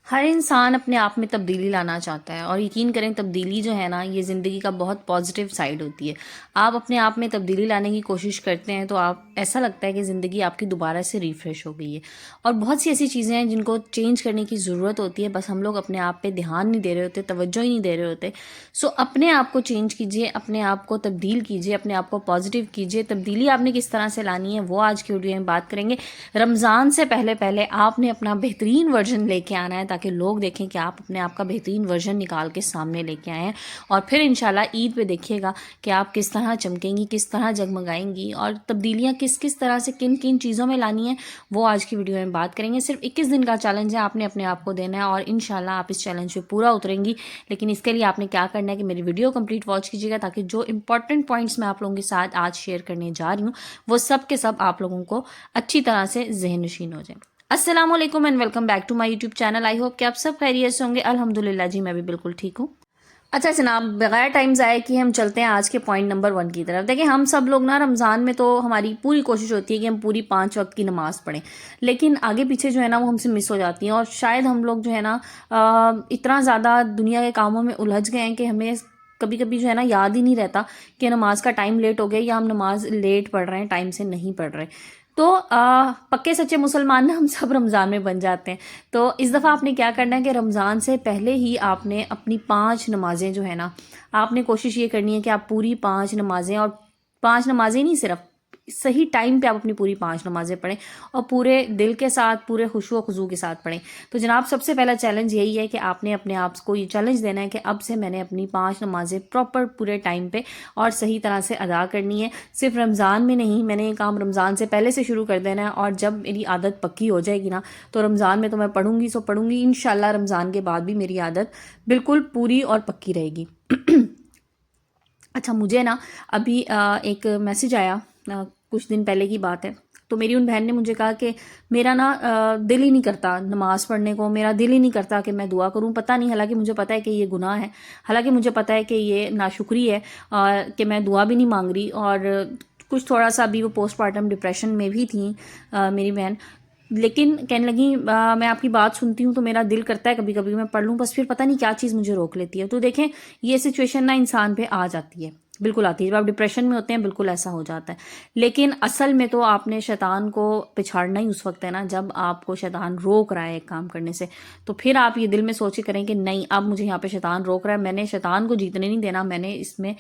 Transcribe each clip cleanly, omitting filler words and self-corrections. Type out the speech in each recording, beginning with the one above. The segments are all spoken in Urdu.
ہر انسان اپنے آپ میں تبدیلی لانا چاہتا ہے، اور یقین کریں تبدیلی جو ہے نا یہ زندگی کا بہت پازیٹیو سائیڈ ہوتی ہے۔ آپ اپنے آپ میں تبدیلی لانے کی کوشش کرتے ہیں تو آپ ایسا لگتا ہے کہ زندگی آپ کی دوبارہ سے ریفریش ہو گئی ہے، اور بہت سی ایسی چیزیں ہیں جن کو چینج کرنے کی ضرورت ہوتی ہے، بس ہم لوگ اپنے آپ پہ دھیان نہیں دے رہے ہوتے، توجہ ہی نہیں دے رہے ہوتے۔ سو اپنے آپ کو چینج کیجئے، اپنے آپ کو تبدیل کیجئے، اپنے آپ کو پازیٹیو کیجئے۔ تبدیلی آپ نے کس طرح سے لانی ہے وہ آج کی ویڈیو میں بات کریں گے۔ رمضان سے پہلے آپ نے اپنا بہترین ورژن لے کے آنا ہے تاکہ لوگ دیکھیں کہ آپ اپنے آپ کا بہترین ورژن نکال کے سامنے لے کے آئے ہیں، اور پھر انشاءاللہ عید پہ دیکھیے گا کہ آپ کس طرح چمکیں گی، کس طرح جگمگائیں گی، اور تبدیلیاں کس طرح سے کن کن چیزوں میں لانی ہیں وہ آج کی ویڈیو میں بات کریں گے۔ صرف 21 دن کا چیلنج ہے، آپ نے اپنے آپ کو دینا ہے، اور انشاءاللہ آپ اس چیلنج پہ پورا اتریں گی۔ لیکن اس کے لیے آپ نے کیا کرنا ہے کہ میری ویڈیو کمپلیٹ واچ کیجیے گا تاکہ جو امپورٹنٹ پوائنٹس میں آپ لوگوں کے ساتھ آج شیئر کرنے جا رہی ہوں وہ سب کے سب آپ لوگوں کو اچھی طرح سے ذہن نشین ہو جائیں۔ السلام علیکم and welcome back to my YouTube channel. I hope کہ آپ سب خیریت سے ہوں گے۔ الحمدللہ جی میں بھی بالکل ٹھیک ہوں۔ اچھا جناب، بغیر ٹائم ضائع کیے ہم چلتے ہیں آج کے پوائنٹ نمبر 1 کی طرف۔ دیکھیں ہم سب لوگ نا رمضان میں تو ہماری پوری کوشش ہوتی ہے کہ ہم پوری 5 وقت کی نماز پڑھیں، لیکن آگے پیچھے جو ہے نا وہ ہم سے مس ہو جاتی ہیں، اور شاید ہم لوگ جو ہے نا اتنا زیادہ دنیا کے کاموں میں الجھ گئے ہیں کہ ہمیں کبھی کبھی جو ہے نا یاد ہی نہیں رہتا کہ نماز کا ٹائم لیٹ ہو گیا یا ہم نماز لیٹ پڑھ رہے ہیں، ٹائم سے نہیں پڑھ رہے۔ تو پکے سچے مسلمان نا ہم سب رمضان میں بن جاتے ہیں۔ تو اس دفعہ آپ نے کیا کرنا ہے کہ رمضان سے پہلے ہی آپ نے اپنی 5 نمازیں جو ہے نا، آپ نے کوشش یہ کرنی ہے کہ آپ پوری 5 نمازیں، اور 5 نمازیں نہیں، صرف صحیح ٹائم پہ آپ اپنی پوری 5 نمازیں پڑھیں، اور پورے دل کے ساتھ، پورے خشوع و خضوع کے ساتھ پڑھیں۔ تو جناب سب سے پہلا چیلنج یہی ہے کہ آپ نے اپنے آپ کو یہ چیلنج دینا ہے کہ اب سے میں نے اپنی 5 نمازیں پراپر پورے ٹائم پہ اور صحیح طرح سے ادا کرنی ہے۔ صرف رمضان میں نہیں، میں نے یہ کام رمضان سے پہلے سے شروع کر دینا ہے، اور جب میری عادت پکی ہو جائے گی نا تو رمضان میں تو میں پڑھوں گی پڑھوں گی انشاءاللہ رمضان کے بعد بھی میری عادت بالکل پوری اور پکی رہے گی۔ اچھا، مجھے نا ابھی ایک میسج آیا، کچھ دن پہلے کی بات ہے، تو میری ان بہن نے مجھے کہا کہ میرا نا دل ہی نہیں کرتا نماز پڑھنے کو، میرا دل ہی نہیں کرتا کہ میں دعا کروں، پتہ نہیں، حالانکہ مجھے پتہ ہے کہ یہ گناہ ہے، حالانکہ مجھے پتہ ہے کہ یہ ناشکری ہے، کہ میں دعا بھی نہیں مانگ رہی، اور کچھ تھوڑا سا ابھی وہ پوسٹ پارٹم ڈپریشن میں بھی تھیں میری بہن، لیکن کہنے لگی میں آپ کی بات سنتی ہوں تو میرا دل کرتا ہے کبھی کبھی میں پڑھ لوں، بس پھر پتہ نہیں کیا چیز مجھے روک لیتی ہے۔ تو دیکھیں یہ سچویشن نا انسان پہ آ جاتی ہے، بالکل آتی ہے، جب آپ ڈپریشن میں ہوتے ہیں بالکل ایسا ہو جاتا ہے، لیکن اصل میں تو آپ نے شیطان کو پچھاڑنا ہی اس وقت ہے نا جب آپ کو شیطان روک رہا ہے ایک کام کرنے سے۔ تو پھر آپ یہ دل میں سوچے کریں کہ نہیں، اب مجھے یہاں پہ شیطان روک رہا ہے، میں نے شیطان کو جیتنے نہیں دینا، میں نے اس میں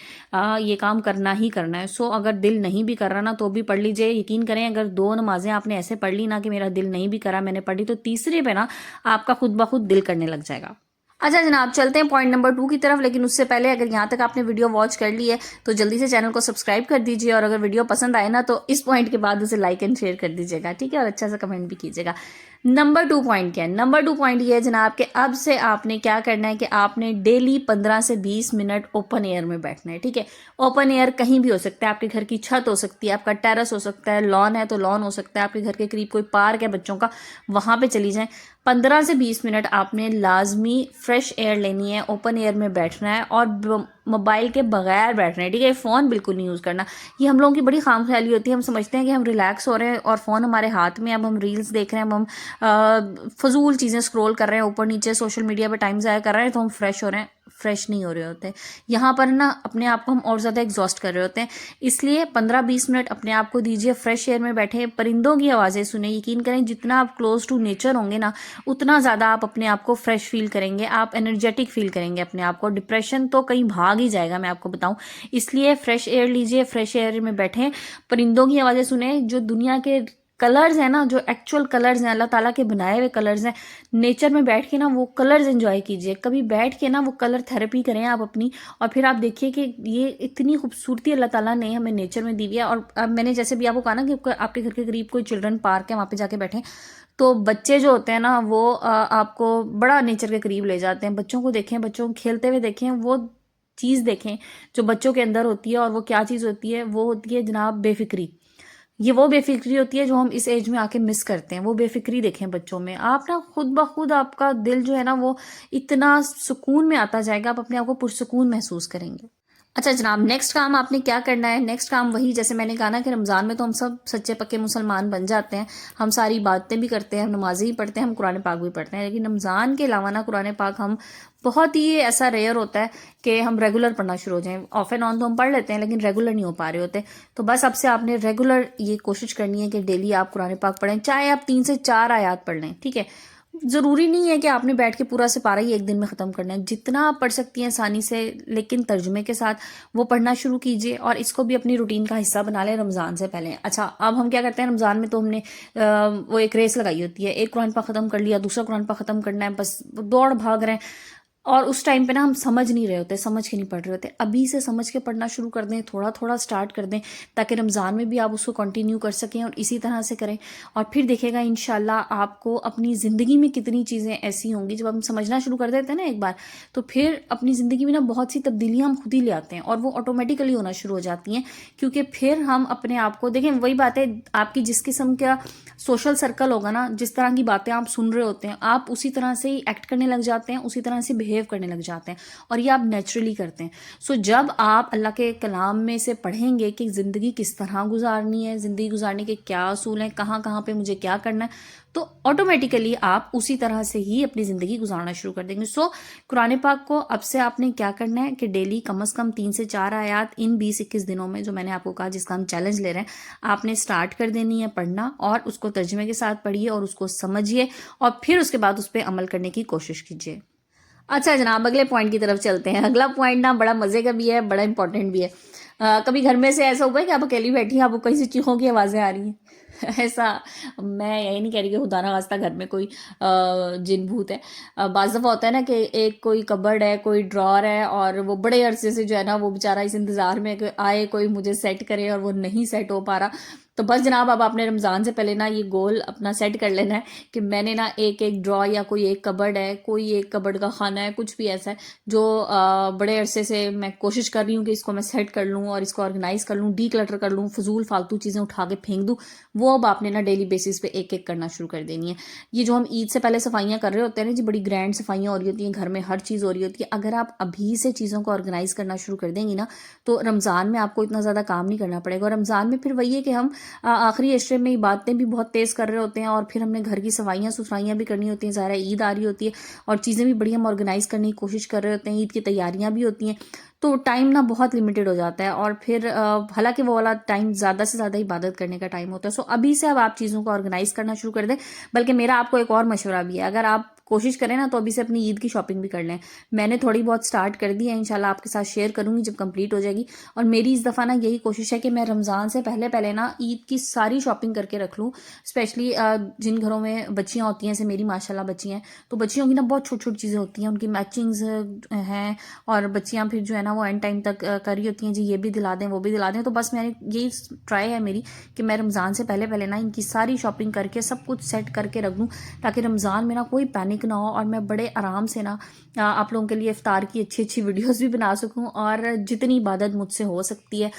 یہ کام کرنا ہی کرنا ہے۔ سو اگر دل نہیں بھی کر رہا نا تو بھی پڑھ لیجئے۔ یقین کریں اگر 2 نمازیں آپ نے ایسے پڑھ لی نا کہ میرا دل نہیں بھی کرا، میں نے پڑھ لی، تو تیسرے پہ نا آپ کا خود بخود دل کرنے لگ جائے گا۔ اچھا جناب، چلتے ہیں پوائنٹ نمبر 2 کی طرف، لیکن اس سے پہلے اگر یہاں تک آپ نے ویڈیو واچ کر لی ہے تو جلدی سے چینل کو سبسکرائب کر دیجئے، اور اگر ویڈیو پسند آئے نا تو اس پوائنٹ کے بعد اسے لائک اینڈ شیئر کر دیجئے گا، ٹھیک ہے، اور اچھا سا کمنٹ بھی کیجئے گا۔ نمبر 2 پوائنٹ کیا ہے؟ نمبر 2 پوائنٹ یہ ہے جناب کہ اب سے آپ نے کیا کرنا ہے کہ آپ نے ڈیلی 15 سے 20 منٹ اوپن ایئر میں بیٹھنا ہے، ٹھیک ہے۔ اوپن ایئر کہیں بھی ہو سکتا ہے، آپ کے گھر کی چھت ہو سکتی ہے، آپ کا ٹیرس ہو سکتا ہے، لان ہے تو لان ہو سکتا ہے، آپ کے گھر کے قریب کوئی پارک ہے بچوں کا، وہاں پہ چلی جائیں۔ 15 سے 20 منٹ آپ نے لازمی فریش ایئر لینی ہے، اوپن ایئر میں بیٹھنا ہے، اور موبائل کے بغیر بیٹھنا ہے، ٹھیک ہے۔ فون بالکل نہیں یوز کرنا۔ یہ ہم لوگوں کی بڑی خام خیالی ہوتی ہے، ہم سمجھتے ہیں کہ ہم ریلیکس ہو رہے ہیں اور فون ہمارے ہاتھ میں، اب ہم ریلز دیکھ رہے ہیں، اب ہم فضول چیزیں سکرول کر رہے ہیں اوپر نیچے، سوشل میڈیا پہ ٹائم ضائع کر رہے ہیں، تو ہم فریش ہو رہے ہیں، فریش نہیں ہو رہے ہوتے۔ یہاں پر نا اپنے آپ کو ہم اور زیادہ ایگزاسٹ کر رہے ہوتے ہیں، اس لیے 15-20 منٹ اپنے آپ کو دیجیے، فریش ایئر میں بیٹھیں، پرندوں کی آوازیں سنیں۔ یقین کریں جتنا آپ کلوز ٹو نیچر ہوں گے نا اتنا زیادہ آپ اپنے آپ کو فریش فیل کریں گے، آپ انرجیٹک فیل کریں گے اپنے آپ کو، ڈپریشن تو کہیں بھاگ ہی جائے گا، میں آپ کو بتاؤں۔ اس لیے فریش ایئر لیجئے، فریش ایئر میں بیٹھیں، پرندوں کی آوازیں سنیں، جو دنیا کے کلرز ہیں نا، جو ایکچول کلرز ہیں، اللہ تعالیٰ کے بنائے ہوئے کلرز ہیں، نیچر میں بیٹھ کے نا وہ کلرز انجوائے کیجئے، کبھی بیٹھ کے نا وہ کلر تھیراپی کریں آپ اپنی، اور پھر آپ دیکھیے کہ یہ اتنی خوبصورتی اللہ تعالیٰ نے ہمیں نیچر میں دی ہوئی ہے۔ اور اب میں نے جیسے بھی آپ کو کہا نا کہ آپ کے گھر کے قریب کوئی چلڈرن پارک ہے، وہاں پہ جا کے بیٹھیں، تو بچے جو ہوتے ہیں نا وہ آپ کو بڑا نیچر کے قریب لے جاتے ہیں۔ بچوں کو دیکھیں، بچوں کو کھیلتے ہوئے دیکھیں، وہ چیز دیکھیں جو بچوں کے اندر ہوتی ہے، اور وہ کیا چیز ہوتی ہے؟ وہ ہوتی ہے جناب بے فکری۔ یہ وہ بے فکری ہوتی ہے جو ہم اس ایج میں آ کے مس کرتے ہیں، وہ بے فکری دیکھیں بچوں میں، آپ نا خود بخود آپ کا دل جو ہے نا وہ اتنا سکون میں آتا جائے گا، آپ اپنے آپ کو پرسکون محسوس کریں گے۔ اچھا جناب، نیکسٹ کام آپ نے کیا کرنا ہے؟ نیکسٹ کام وہی، جیسے میں نے کہا نا کہ رمضان میں تو ہم سب سچے پکے مسلمان بن جاتے ہیں، ہم ساری باتیں بھی کرتے ہیں، ہم نمازیں بھی پڑھتے ہیں، ہم قرآن پاک بھی پڑھتے ہیں، لیکن رمضان کے علاوہ نا قرآن پاک ہم بہت ہی ایسا ریئر ہوتا ہے کہ ہم ریگولر پڑھنا شروع ہو جائیں. آف اینڈ آن تو ہم پڑھ لیتے ہیں لیکن ریگولر نہیں ہو پا رہے ہوتے. تو بس اب سے آپ نے ریگولر یہ کوشش کرنی ہے کہ ڈیلی آپ قرآن پاک پڑھیں، چاہے آپ 3 سے 4 آیات پڑھ لیں، ٹھیک ہے؟ ضروری نہیں ہے کہ آپ نے بیٹھ کے پورا سپارہ ہی ایک دن میں ختم کرنا ہے، جتنا آپ پڑھ سکتی ہیں آسانی سے لیکن ترجمے کے ساتھ وہ پڑھنا شروع کیجئے، اور اس کو بھی اپنی روٹین کا حصہ بنا لیں رمضان سے پہلے. اچھا، اب ہم کیا کرتے ہیں رمضان میں؟ تو ہم نے وہ ایک ریس لگائی ہوتی ہے، ایک قرآن پاک ختم کر لیا، دوسرا قرآن پاک ختم کرنا ہے، بس دوڑ بھاگ رہے ہیں، اور اس ٹائم پہ نا ہم سمجھ نہیں رہے ہوتے، سمجھ کے نہیں پڑھ رہے ہوتے. ابھی سے سمجھ کے پڑھنا شروع کر دیں، تھوڑا تھوڑا سٹارٹ کر دیں تاکہ رمضان میں بھی آپ اس کو کنٹینیو کر سکیں اور اسی طرح سے کریں. اور پھر دیکھے گا انشاءاللہ آپ کو اپنی زندگی میں کتنی چیزیں ایسی ہوں گی. جب ہم سمجھنا شروع کر دیتے ہیں نا ایک بار، تو پھر اپنی زندگی میں نا بہت سی تبدیلیاں ہم خود ہی لے آتے ہیں اور وہ آٹومیٹیکلی ہونا شروع ہو جاتی ہیں، کیونکہ پھر ہم اپنے آپ کو دیکھیں. وہی بات ہے، آپ کی جس قسم کا سوشل سرکل ہوگا نا، جس طرح کی باتیں آپ سن رہے ہوتے ہیں، آپ اسی طرح سے ہی ایکٹ کرنے لگ جاتے ہیں، اسی طرح سے بہیو کرنے لگ جاتے ہیں، اور یہ آپ نیچرلی کرتے ہیں. جب آپ اللہ کے کلام میں سے پڑھیں گے کہ زندگی کس طرح گزارنی ہے، زندگی گزارنے کے کیا اصول ہیں، کہاں کہاں پہ مجھے کیا کرنا ہے، تو آٹومیٹیکلی آپ اسی طرح سے ہی اپنی زندگی گزارنا شروع کر دیں گے. قرآن پاک کو اب سے آپ نے کیا کرنا ہے کہ ڈیلی کم از کم 3 سے 4 آیات ان 20-21 دنوں میں، جو میں نے آپ کو کہا جس کا ہم چیلنج لے رہے ہیں، آپ نے سٹارٹ کر دینی ہے پڑھنا، اور اس کو ترجمے کے ساتھ پڑھیے اور اس کو سمجھیے، اور پھر اس کے بعد اس پہ عمل کرنے کی کوشش کیجیے. اچھا جناب، اگلے پوائنٹ کی طرف چلتے ہیں. اگلا پوائنٹ نا بڑا مزے کا بھی ہے، بڑا امپورٹنٹ بھی ہے. کبھی گھر میں سے ایسا ہوا ہے کہ آپ اکیلی بیٹھی ہیں، آپ کو کہیں سے چیخوں کی آوازیں آ رہی ہیں؟ ایسا، میں یہی نہیں کہہ رہی کہ خدا نہ خواستہ گھر میں کوئی جن بھوت ہے. بعض دفعہ ہوتا ہے نا کہ ایک کوئی کبرڈ ہے، کوئی ڈرار ہے، اور وہ بڑے عرصے سے جو ہے نا وہ بیچارہ اس انتظار میں کہ آئے کوئی مجھے سیٹ کرے، اور وہ نہیں سیٹ ہو پا رہا. تو بس جناب، اب آپ نے رمضان سے پہلے نا یہ گول اپنا سیٹ کر لینا ہے کہ میں نے نا ایک ڈرا، یا کوئی ایک کبرڈ ہے، کوئی ایک کبرڈ کا خانہ ہے، کچھ بھی ایسا ہے جو بڑے عرصے سے میں کوشش کر رہی ہوں کہ اس کو میں سیٹ کر لوں اور اس کو آرگنائز کر لوں، ڈی کلٹر کر لوں، فضول فالتو چیزیں اٹھا کے پھینک دوں. وہ اب آپ نے نا ڈیلی بیسس پہ ایک ایک کرنا شروع کر دینی ہے. یہ جو ہم عید سے پہلے صفائیاں کر رہے ہوتے ہیں نا جی، بڑی گرینڈ صفائیاں ہو رہی ہوتی ہیں گھر میں، ہر چیز ہو رہی ہوتی ہے. اگر آپ ابھی سے چیزوں کو آرگنائز کرنا شروع کر دیں گی نا، تو رمضان میں آپ کو اتنا زیادہ کام نہیں کرنا پڑے گا. اور رمضان میں پھر وہی ہے کہ ہم آخری عشرے میں عبادتیں بھی بہت تیز کر رہے ہوتے ہیں، اور پھر ہم نے گھر کی صفائیاں بھی کرنی ہوتی ہیں. ظاہر عید آ رہی ہوتی ہے اور چیزیں بھی بڑی ہم آرگنائز کرنے کی کوشش کر رہے ہوتے ہیں، عید کی تیاریاں بھی ہوتی ہیں، تو ٹائم نا بہت لمیٹڈ ہو جاتا ہے. اور پھر حالانکہ وہ والا ٹائم زیادہ سے زیادہ عبادت کرنے کا ٹائم ہوتا ہے. ابھی سے اب آپ چیزوں کو آرگنائز کرنا شروع کر دیں. بلکہ میرا آپ کو ایک اور مشورہ بھی ہے، اگر آپ کوشش کریں نا تو ابھی سے اپنی عید کی شاپنگ بھی کر لیں. میں نے تھوڑی بہت سٹارٹ کر دی ہے، انشاءاللہ آپ کے ساتھ شیئر کروں گی جب کمپلیٹ ہو جائے گی. اور میری اس دفعہ نا یہی کوشش ہے کہ میں رمضان سے پہلے نا عید کی ساری شاپنگ کر کے رکھ لوں. اسپیشلی جن گھروں میں بچیاں ہوتی ہیں، جیسے میری ماشاءاللہ بچی ہیں، تو بچیوں کی نا بہت چھوٹی چھوٹی چیزیں ہوتی ہیں، ان کی میچنگز ہیں، اور بچیاں پھر جو ہے نا وہ اینڈ ٹائم تک کر رہی ہوتی ہیں جی یہ بھی دلا دیں وہ بھی دلا دیں. تو بس میں یہی ٹرائی ہے میری کہ میں رمضان سے پہلے نا ان کی ساری شاپنگ کر کے سب کچھ سیٹ کر کے رکھ دوں، تاکہ رمضان میں نا کوئی پینک نہ ہو، اور میں بڑے آرام سے نا آپ لوگوں کے لیے افطار کی اچھی ویڈیوز بھی بنا سکوں، اور جتنی عبادت مجھ سے ہو سکتی ہے،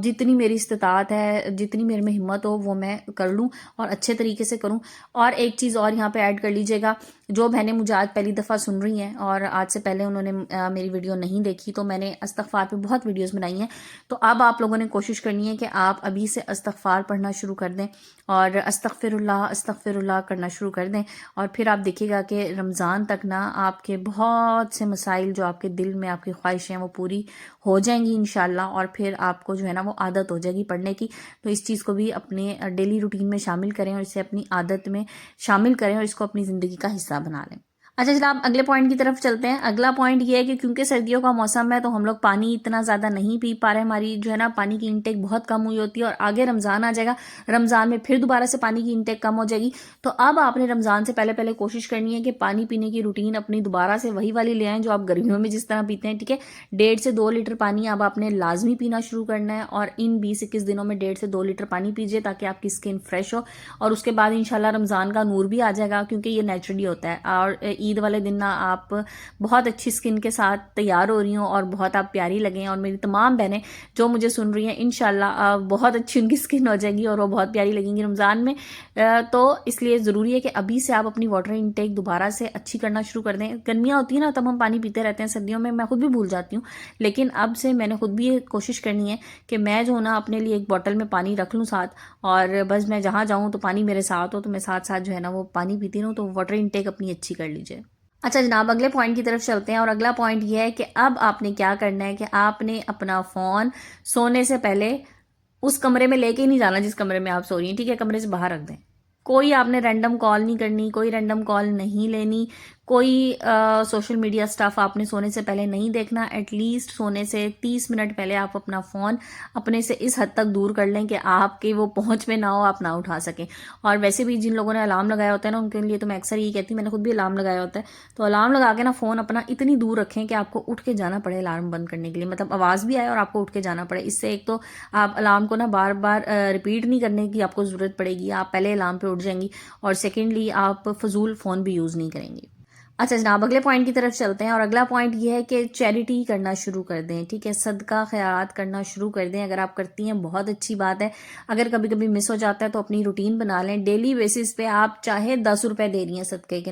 جتنی میری استطاعت ہے، جتنی میرے میں ہمت ہو، وہ میں کر لوں اور اچھے طریقے سے کروں. اور ایک چیز اور یہاں پہ ایڈ کر لیجئے گا، جو بہنیں مجھے آج پہلی دفعہ سن رہی ہیں اور آج سے پہلے انہوں نے میری ویڈیو نہیں دیکھی، تو میں نے استغفار پہ بہت ویڈیوز بنائی ہیں. تو اب آپ لوگوں نے کوشش کرنی ہے کہ آپ ابھی سے استغفار پڑھنا شروع کر دیں اور استغفر اللہ کرنا شروع کر دیں. اور پھر آپ دیکھیے گا کہ رمضان تک نا آپ کے بہت سے مسائل جو آپ کے دل میں آپ کی خواہشیں وہ پوری ہو جائیں گی انشاءاللہ. اور پھر آپ کو جو ہے نا وہ عادت ہو جائے گی پڑھنے کی. تو اس چیز کو بھی اپنے ڈیلی روٹین میں شامل کریں، اور اسے اپنی عادت میں شامل کریں، اور اس کو اپنی زندگی کا حصہ بنا لیں. اچھا جناب، اگلے پوائنٹ کی طرف چلتے ہیں. اگلا پوائنٹ یہ ہے کہ کیونکہ سردیوں کا موسم ہے تو ہم لوگ پانی اتنا زیادہ نہیں پی پا رہے، ہماری جو ہے نا پانی کی انٹیک بہت کم ہوئی ہوتی ہے، اور آگے رمضان آ جائے گا، رمضان میں پھر دوبارہ سے پانی کی انٹیک کم ہو جائے گی. تو اب آپ نے رمضان سے پہلے کوشش کرنی ہے کہ پانی پینے کی روٹین اپنی دوبارہ سے وہی والی لے آئیں جو آپ گرمیوں میں جس طرح پیتے ہیں، ٹھیک ہے؟ 1.5 سے 2 لیٹر پانی اب آپ نے لازمی پینا شروع کرنا ہے، اور ان 20-21 دنوں میں 1.5 سے 2 لیٹر پانی پیجئے تاکہ آپ کی اسکن فریش ہو. اور اس کے بعد انشاءاللہ رمضان کا نور بھی آ جائے گا، کیونکہ یہ نیچرلی ہوتا ہے. اور عید والے دن نا آپ بہت اچھی اسکن کے ساتھ تیار ہو رہی ہوں اور بہت آپ پیاری لگیں، اور میری تمام بہنیں جو مجھے سن رہی ہیں انشاءاللہ بہت اچھی ان کی اسکن ہو جائے گی اور وہ بہت پیاری لگیں گی رمضان میں. تو اس لیے ضروری ہے کہ ابھی سے آپ اپنی واٹر انٹیک دوبارہ سے اچھی کرنا شروع کر دیں. گرمیاں ہوتی ہیں نا تب ہم پانی پیتے رہتے ہیں، سردیوں میں خود بھی بھول جاتی ہوں، لیکن اب سے میں نے خود بھی یہ کوشش کرنی ہے کہ میں جو نا اپنے لیے ایک بوٹل میں پانی رکھ لوں ساتھ، اور بس میں جہاں جاؤں تو پانی میرے ساتھ ہو، تو میں ساتھ ساتھ جو ہے نا وہ پانی پیتی رہوں. تو واٹر انٹیک اپنی اچھی کر لیجیے. اچھا جناب، اگلے پوائنٹ کی طرف چلتے ہیں، اور اگلا پوائنٹ یہ ہے کہ اب آپ نے کیا کرنا ہے کہ آپ نے اپنا فون سونے سے پہلے اس کمرے میں لے کے ہی نہیں جانا جس کمرے میں آپ سو رہی ہیں، ٹھیک ہے؟ کمرے سے باہر رکھ دیں. کوئی آپ نے رینڈم کال نہیں کرنی، کوئی رینڈم کال نہیں لینی، کوئی سوشل میڈیا سٹاف آپ نے سونے سے پہلے نہیں دیکھنا. ایٹ لیسٹ سونے سے 30 منٹ پہلے آپ اپنا فون اپنے سے اس حد تک دور کر لیں کہ آپ کے وہ پہنچ میں نہ ہو، آپ نہ اٹھا سکیں. اور ویسے بھی جن لوگوں نے الارم لگایا ہوتا ہے نا ان کے لیے تو میں اکثر یہی کہتی ہوں، میں نے خود بھی الارم لگایا ہوتا ہے، تو الارم لگا کے نا فون اپنا اتنی دور رکھیں کہ آپ کو اٹھ کے جانا پڑے الارم بند کرنے کے لیے، مطلب آواز بھی آئے اور آپ کو اٹھ کے جانا پڑے. اس سے ایک تو آپ الارم کو نا بار بار ریپیٹ نہیں کرنے کی آپ کو ضرورت پڑے گی، آپ پہلے الارم پہ اٹھ جائیں گی، اور سیکنڈلی آپ فضول فون بھی یوز نہیں کریں گی. اچھا جناب، اگلے پوائنٹ کی طرف چلتے ہیں، اور اگلا پوائنٹ یہ ہے کہ چیریٹی کرنا شروع کر دیں. ٹھیک ہے، صدقہ خیرات کرنا شروع کر دیں. اگر آپ کرتی ہیں بہت اچھی بات ہے، اگر کبھی کبھی مس ہو جاتا ہے تو اپنی روٹین بنا لیں. ڈیلی بیسس پہ آپ چاہے 10 روپے دے رہی ہیں صدقے کے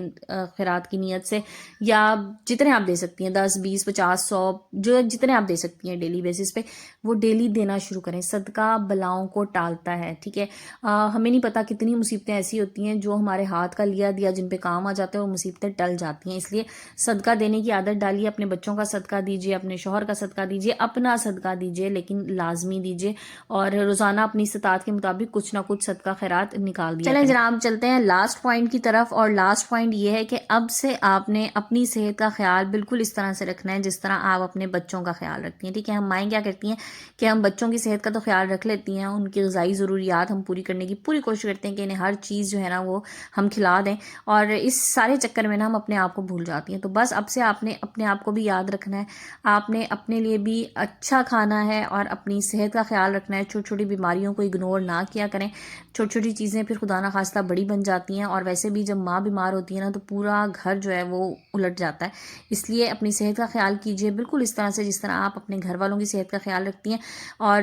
خیرات کی نیت سے، یا جتنے آپ دے سکتی ہیں 10 20 50 100 جو جتنے آپ دے سکتی ہیں ڈیلی بیسس پہ، وہ ڈیلی دینا شروع کریں. صدقہ بلاؤں کو ٹالتا ہے. ٹھیک ہے، ہمیں نہیں پتا کتنی مصیبتیں ایسی ہوتی ہیں جو ہمارے ہاتھ کا لیا دیا جن پہ کام آ جاتے ہیں، وہ مصیبتیں ٹل جاتی ہیں. اس لیے صدقہ دینے کی عادت ڈالیے. اپنے بچوں کا صدقہ دیجیے، اپنے شوہر کا صدقہ دیجیے، اپنا صدقہ دیجیے، لیکن لازمی دیجیے، اور روزانہ اپنی استطاعت کے مطابق کچھ نہ کچھ صدقہ خیرات نکال دیا. چلیں جناب چلتے ہیں لاسٹ پوائنٹ کی طرف، اور لاسٹ پوائنٹ یہ ہے کہ اب سے آپ نے اپنی صحت کا خیال بالکل اس طرح سے رکھنا ہے جس طرح آپ اپنے بچوں کا خیال رکھتی ہیں. ٹھیک ہے، ہم مائیں کیا کرتی ہیں کہ ہم بچوں کی صحت کا تو خیال رکھ لیتی ہیں، ان کی غذائی ضروریات ہم پوری کرنے کی پوری کوشش کرتے ہیں کہ انہیں ہر چیز جو ہے نا وہ ہم کھلا دیں، اور اس سارے چکر میں نا ہم اپنے آپ کو بھول جاتی ہیں. تو بس اب سے آپ نے اپنے آپ کو بھی یاد رکھنا ہے، آپ نے اپنے لیے بھی اچھا کھانا ہے اور اپنی صحت کا خیال رکھنا ہے. چھوٹی چھوٹی بیماریوں کو اگنور نہ کیا کریں. چھوٹی چھوٹی چیزیں پھر خدا نخواستہ بڑی بن جاتی ہیں، اور ویسے بھی جب ماں بیمار ہوتی ہے نا تو پورا گھر جو ہے وہ الٹ جاتا ہے. اس لیے اپنی صحت کا خیال کیجیے بالکل اس طرح سے جس طرح آپ اپنے گھر والوں کی صحت کا خیال رکھتی ہیں، اور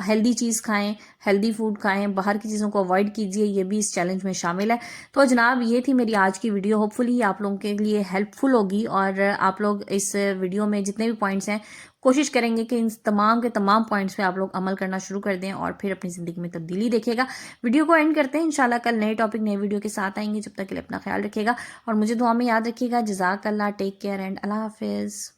ہیلدی چیز کھائیں، ہیلدی فوڈ کھائیں، باہر کی چیزوں کو اوائڈ کیجیے، یہ بھی اس چیلنج میں شامل ہے. تو جناب یہ تھی میری آج کی ویڈیو، ہوپ فلی آپ لوگوں کے لیے ہیلپ فل ہوگی، اور آپ لوگ اس ویڈیو میں جتنے بھی پوائنٹس ہیں کوشش کریں گے کہ ان تمام کے تمام پوائنٹس پہ آپ لوگ عمل کرنا شروع کر دیں، اور پھر اپنی زندگی میں تبدیلی دیکھے گا. ویڈیو کو اینڈ کرتے ہیں، انشاءاللہ کل نئے ٹاپک نئے ویڈیو کے ساتھ آئیں گے. جب تک کے لیے اپنا خیال رکھیے گا اور مجھے دعا میں یاد رکھیے گا. جزاک اللہ، ٹیک کیئر اینڈ اللہ حافظ.